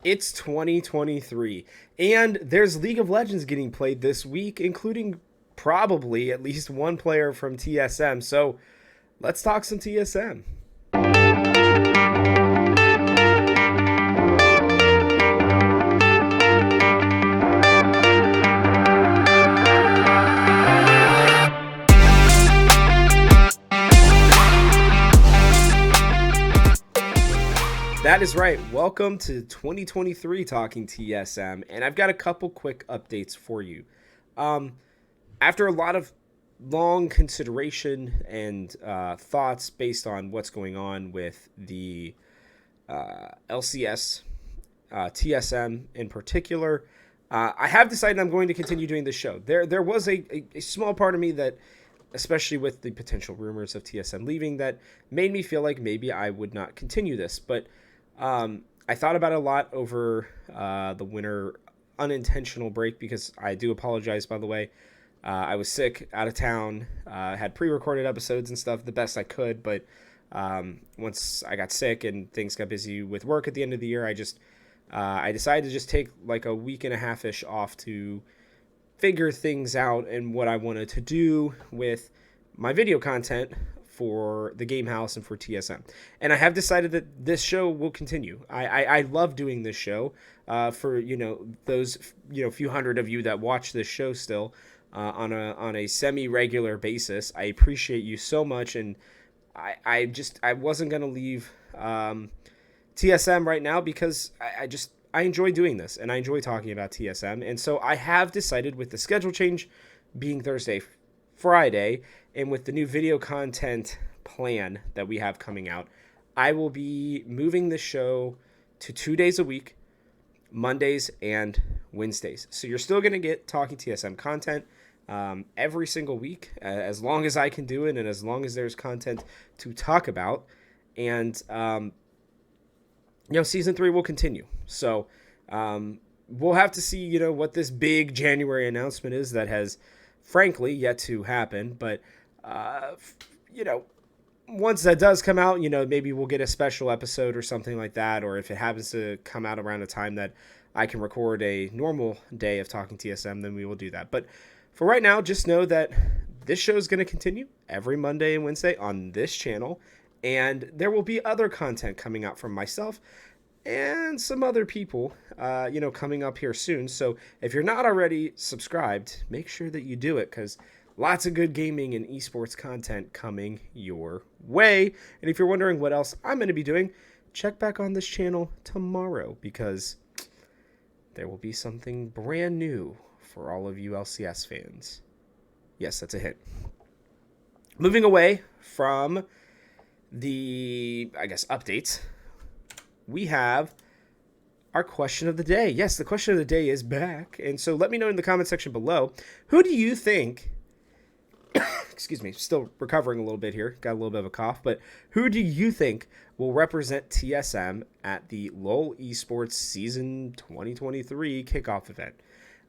It's 2023, and there's League of Legends getting played this week, including probably at least one player from TSM. So let's talk some TSM. That is right. Welcome to 2023 Talking TSM, and I've got a couple quick updates for you. After a lot of long consideration and thoughts based on what's going on with the LCS, TSM in particular, I have decided I'm going to continue doing this show. There was a small part of me that, especially with the potential rumors of TSM leaving, that made me feel like maybe I would not continue this, but I thought about it a lot over the winter unintentional break, because I do apologize, by the way. I was sick, out of town, had pre-recorded episodes and stuff the best I could, but once I got sick and things got busy with work at the end of the year, I decided to just take like a week and a half-ish off to figure things out and what I wanted to do with my video content for the Game House and for TSM. And I have decided that this show will continue. I love doing this show for, those, few hundred of you that watch this show still on a semi-regular basis. I appreciate you so much. And I wasn't going to leave TSM right now because I enjoy doing this and I enjoy talking about TSM. And so I have decided, with the schedule change being Thursday, Friday, and with the new video content plan that we have coming out, I will be moving the show to 2 days a week, Mondays and Wednesdays. So you're still going to get Talking TSM content every single week, as long as I can do it and as long as there's content to talk about. And, Season 3 will continue. So we'll have to see, what this big January announcement is that has frankly yet to happen. But, once that does come out, maybe we'll get a special episode or something like that. Or if it happens to come out around a time that I can record a normal day of Talking TSM, then we will do that. But for right now, just know that this show is going to continue every Monday and Wednesday on this channel. And there will be other content coming out from myself and some other people, coming up here soon. So if you're not already subscribed, make sure that you do it, because lots of good gaming and esports content coming your way. And if you're wondering what else I'm going to be doing, check back on this channel tomorrow, because there will be something brand new for all of you LCS fans. Yes, that's a hint. Moving away from the, updates, we have our question of the day. Yes, the question of the day is back. And so let me know in the comment section below, who do you think, excuse me, still recovering a little bit here, got a little bit of a cough, but who do you think will represent TSM at the LoL Esports Season 2023 kickoff event?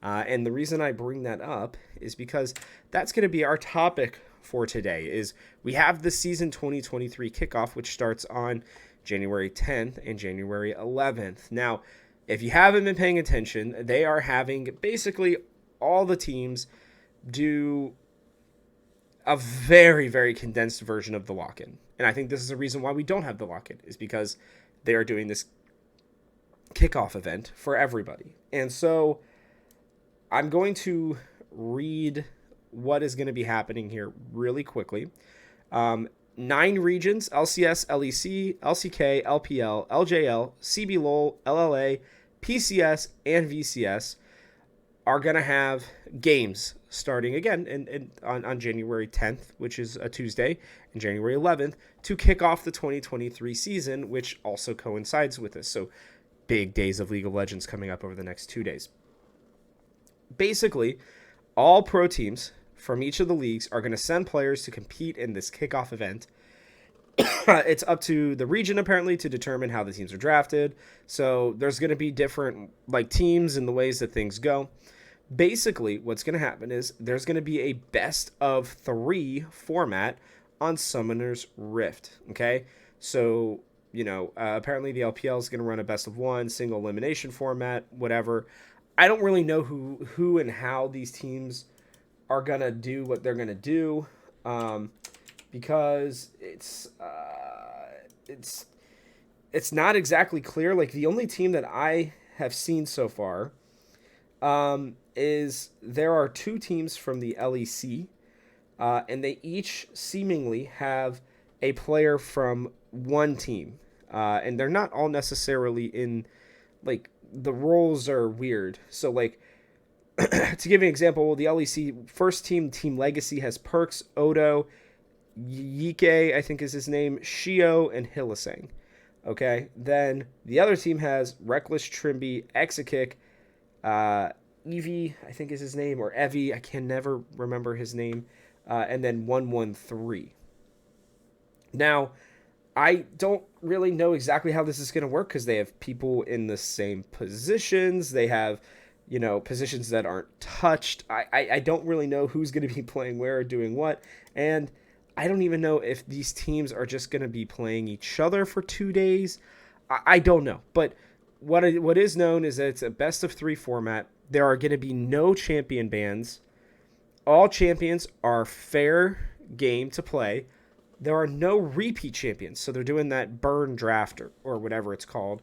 And the reason I bring that up is because that's going to be our topic for today. Is we have the Season 2023 kickoff, which starts on January 10th and January 11th. Now, if you haven't been paying attention, they are having basically all the teams do a very, very condensed version of the lock-in. And I think this is the reason why we don't have the lock-in, is because they are doing this kickoff event for everybody. And so I'm going to read what is going to be happening here really quickly. 9 regions: LCS, LEC, LCK, LPL, LJL, CBLOL, LLA, PCS, and VCS are going to have games starting again on January 10th, which is a Tuesday, and January 11th to kick off the 2023 season, which also coincides with this. So big days of League of Legends coming up over the next 2 days. Basically, all pro teams from each of the leagues are going to send players to compete in this kickoff event. It's up to the region, apparently, to determine how the teams are drafted. So there's going to be different teams and the ways that things go. Basically, what's going to happen is there's going to be a best of 3 format on Summoner's Rift. Okay, so Apparently the LPL is going to run a best of one, single elimination format, whatever. I don't really know who and how these teams are going to do what they're going to do, because it's not exactly clear. Like, the only team that I have seen so far is there are two teams from the LEC, and they each seemingly have a player from one team, and they're not all necessarily in, like, the roles are weird. So, like, to give you an example, the LEC first team, Team Legacy, has Perks, Odo, Yike, I think is his name, Shio, and Hillisang. Okay, then the other team has Reckless, Trimby, Exakick, Evie, I think is his name, or Evie, I can never remember his name, and then 113. Now, I don't really know exactly how this is going to work because they have people in the same positions. They have, positions that aren't touched. I don't really know who's going to be playing where or doing what. And I don't even know if these teams are just going to be playing each other for 2 days. I don't know. But what is known is that it's a best of 3 format. There are going to be no champion bans. All champions are fair game to play. There are no repeat champions. So they're doing that burn draft or whatever it's called,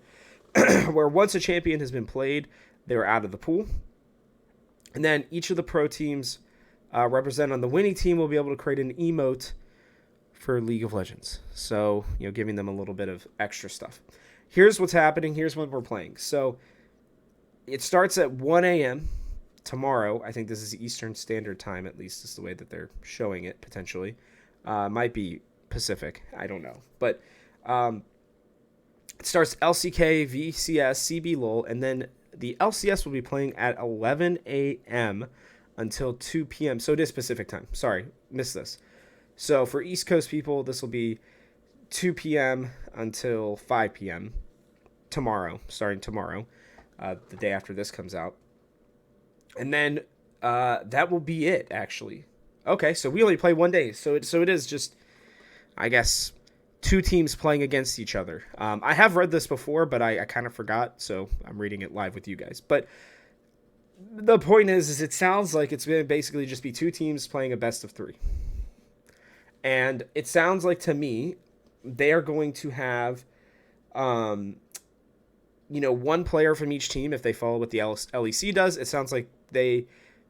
where once a champion has been played, they're out of the pool. And then each of the pro teams represented on the winning team will be able to create an emote for League of Legends. So, giving them a little bit of extra stuff. Here's what's happening. Here's what we're playing. So it starts at 1 a.m. tomorrow. I think this is Eastern Standard Time, at least is the way that they're showing it, potentially. Might be Pacific. I don't know. But it starts LCK, VCS, CB LOL, and then the LCS will be playing at 11 a.m. until 2 p.m. So it is Pacific time. Sorry, missed this. So for East Coast people, this will be 2 p.m. until 5 p.m. starting tomorrow, the day after this comes out. And then that will be it, actually. Okay, so we only play 1 day. So it is just, I guess, 2 teams playing against each other. I have read this before, but I kind of forgot, so I'm reading it live with you guys. But the point is it sounds like it's going to basically just be 2 teams playing a best of 3. And it sounds like, to me, they are going to have, one player from each team if they follow what the LEC does. It sounds like they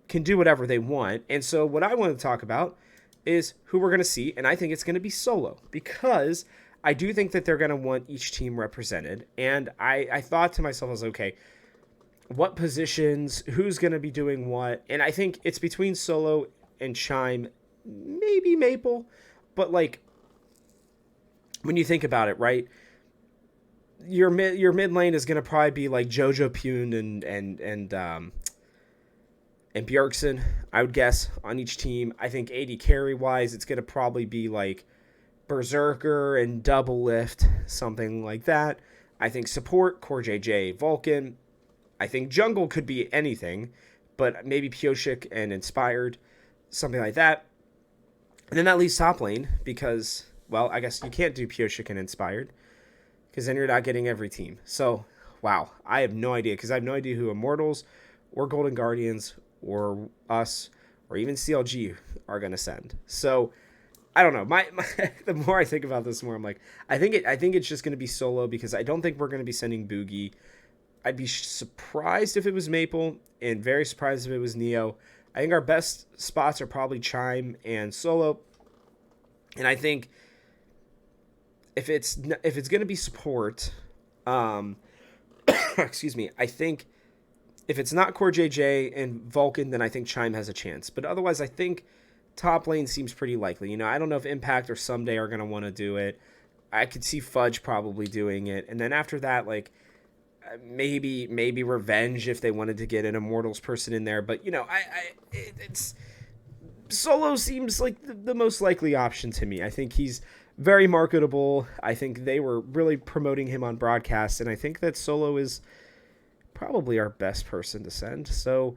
can do whatever they want. And so what I want to talk about is who we're going to see, and I think it's going to be solo, because I do think that they're going to want each team represented. And I thought to myself, I was okay, what positions, who's going to be doing what? And I think it's between solo and Chime, maybe Maple, but like, when you think about it, right, your mid lane is going to probably be like Jojo Pune and Bjergsen, I would guess, on each team. I think AD carry wise, it's going to probably be like Berserker and Double Lift, something like that. I think support, Core JJ, Vulcan. I think jungle could be anything, but maybe Pioshik and Inspired, something like that. And then that leaves top lane because, well, I guess you can't do Pioshik and Inspired because then you're not getting every team. So, wow, I have no idea, because I have no idea who Immortals or Golden Guardians or us or even CLG are going to send. So, I don't know. My the more I think about this, the more I'm like, I think it's just going to be solo, because I don't think we're going to be sending Boogie. I'd be surprised if it was Maple and very surprised if it was Neo. I think our best spots are probably Chime and solo. And I think if it's going to be support, excuse me, I think if it's not Core JJ and Vulcan, then I think Chime has a chance. But otherwise, I think top lane seems pretty likely. I don't know if Impact or Someday are going to want to do it. I could see Fudge probably doing it. And then after that, like, maybe Revenge if they wanted to get an Immortals person in there. But, it's solo seems like the most likely option to me. I think he's very marketable. I think they were really promoting him on broadcast, and I think that solo is probably our best person to send. So,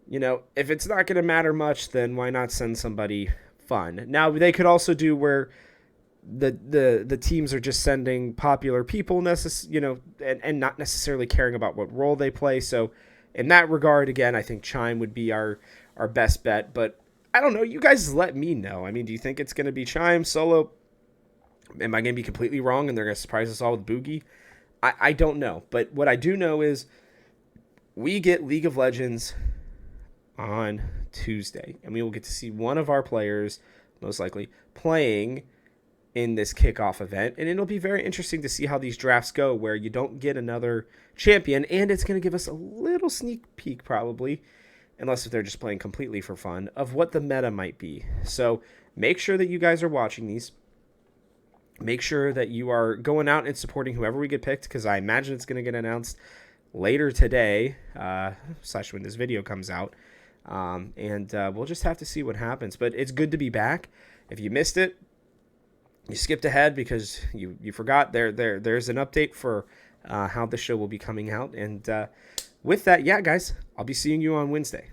if it's not going to matter much, then why not send somebody fun? Now, they could also do where the teams are just sending popular people, and not necessarily caring about what role they play. So in that regard, again, I think Chime would be our best bet. But I don't know. You guys let me know. I mean, do you think it's going to be Chime solo? Am I going to be completely wrong and they're going to surprise us all with Boogie? I don't know. But what I do know is we get League of Legends on Tuesday, and we will get to see one of our players, most likely, playing in this kickoff event. And it'll be very interesting to see how these drafts go, where you don't get another champion, and it's going to give us a little sneak peek, probably, unless if they're just playing completely for fun, of what the meta might be. So make sure that you guys are watching these. Make sure that you are going out and supporting whoever we get picked, because I imagine it's going to get announced later today, / when this video comes out. And we'll just have to see what happens. But it's good to be back. If you missed it, you skipped ahead because you forgot. There's an update for how the show will be coming out. And with that, yeah, guys, I'll be seeing you on Wednesday.